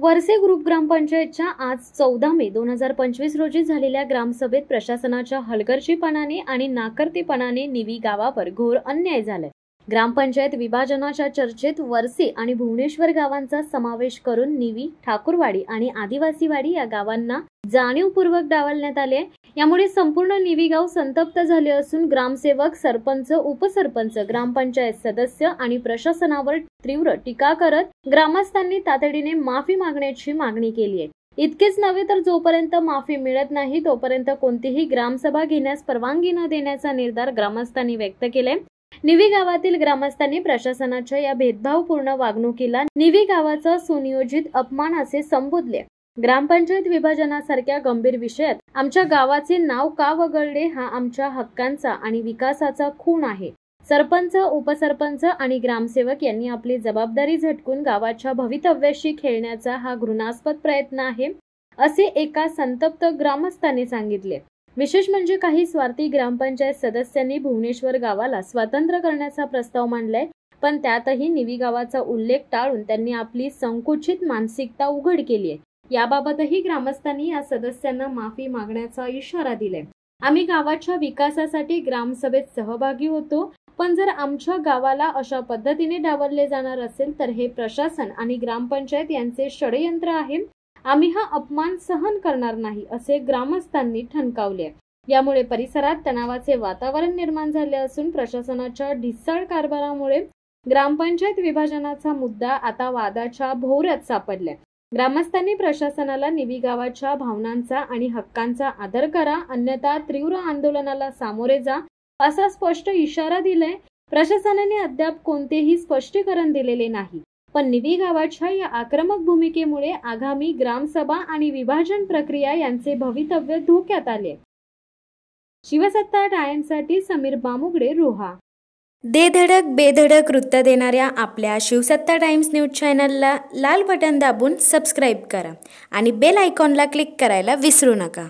वरसे group ग्रामपंचायतच्या आज 14 मे 2025 रोजी झालेल्या ग्रामसभेत प्रशासनाच्या हलगर्जीपणाने आणि नाकर्तेपणाने निवी गावावर घोर अन्याय झालाय। ग्रामपंचायत विभाजनाच्या चर्चेत वरसे आणि भुवनेश्वर गावांचा समावेश करून निवी, ठाकूरवाडी आणि आदिवासीवाडी या गावांना जाणीवपूर्वक डावलण्यात आले। यामुळे संपूर्ण निवी गाव संतप्त झाले असून ग्रामसेवक, सरपंच, उपसरपंच, ग्रामपंचायत सदस्य आणि प्रशासनावर तीव्र टीका करत ग्रामस्थांनी तातडीने माफी मागण्याची मागणी केली आहे। इतकेच नव्हे तर जोपर्यंत माफी मिळत नाही तोपर्यंत कोणतीही ग्रामसभा घेण्यास परवानगी न देण्याचा निर्धार ग्रामस्थांनी व्यक्त केलाय। निवी गावातील ग्रामस्थांनी प्रशासनाच्या या भेदभावपूर्ण वागणुकीला निवी गावाचा सुनियोजित अपमान असे संबोधले। ग्रामपंचायत विभाजनासारख्या गंभीर विषयात आमच्या गावाचे नाव का वगळले हा आमच्या हक्कांचा आणि विकासाचा खून आहे। सरपंच, उपसरपंच आणि ग्रामसेवक यांनी आपली जबाबदारी झटकून गावाच्या भवितव्याशी खेळण्याचा हा घृणास्पद प्रयत्न आहे, असे एका संतप्त ग्रामस्थांनी सांगितले। विशेष म्हणजे काही स्वार्थी ग्रामपंचायत सदस्यांनी भुवनेश्वर गावाला स्वतंत्र करण्याचा प्रस्ताव मांडलाय, पण त्यातही निवी गावाचा उल्लेख टाळून त्यांनी आपली संकुचित मानसिकता उघड केली आहे। याबाबतही ग्रामस्थांनी या सदस्यांना माफी मागण्याचा इशारा दिलाय। आम्ही गावाच्या विकासासाठी ग्रामसभेत सहभागी होतो, पण जर आमच्या गावाला अशा पद्धतीने डावलले जाणार असेल तर हे प्रशासन आणि ग्रामपंचायत यांचे षडयंत्र आहे। आम्ही हा अपमान सहन करणार नाही, असे ग्रामस्थांनी ठणकावले। यामुळे परिसरात तणावाचे वातावरण निर्माण झाले असून प्रशासनाच्या ढिसाळ कारभारामुळे ग्रामपंचायत विभाजनाचा मुद्दा आता वादाच्या भोवऱ्यात सापडलाय। ग्रामस्थांनी प्रशासनाला निवी गावाच्या भावनांचा आणि हक्कांचा आदर करा, अन्यथा तीव्र आंदोलनाला सामोरे जा, असा स्पष्ट इशारा दिलाय। प्रशासनाने अद्याप कोणतेही स्पष्टीकरण दिलेले नाही, पण निवी गावाच्या या आक्रमक भूमिकेमुळे आगामी ग्रामसभा आणि विभाजन प्रक्रिया यांचे भवितव्य धोक्यात आले। शिवसत्ता टाइम्ससाठी समीर बामुगडे, रोहा। दे धडक बेधडक वृत्त देणाऱ्या आपल्या शिवसत्ता टाइम्स न्यूज चॅनलला लाल बटन दाबून सबस्क्राईब करा आणि बेल आयकॉनला क्लिक करायला विसरू नका।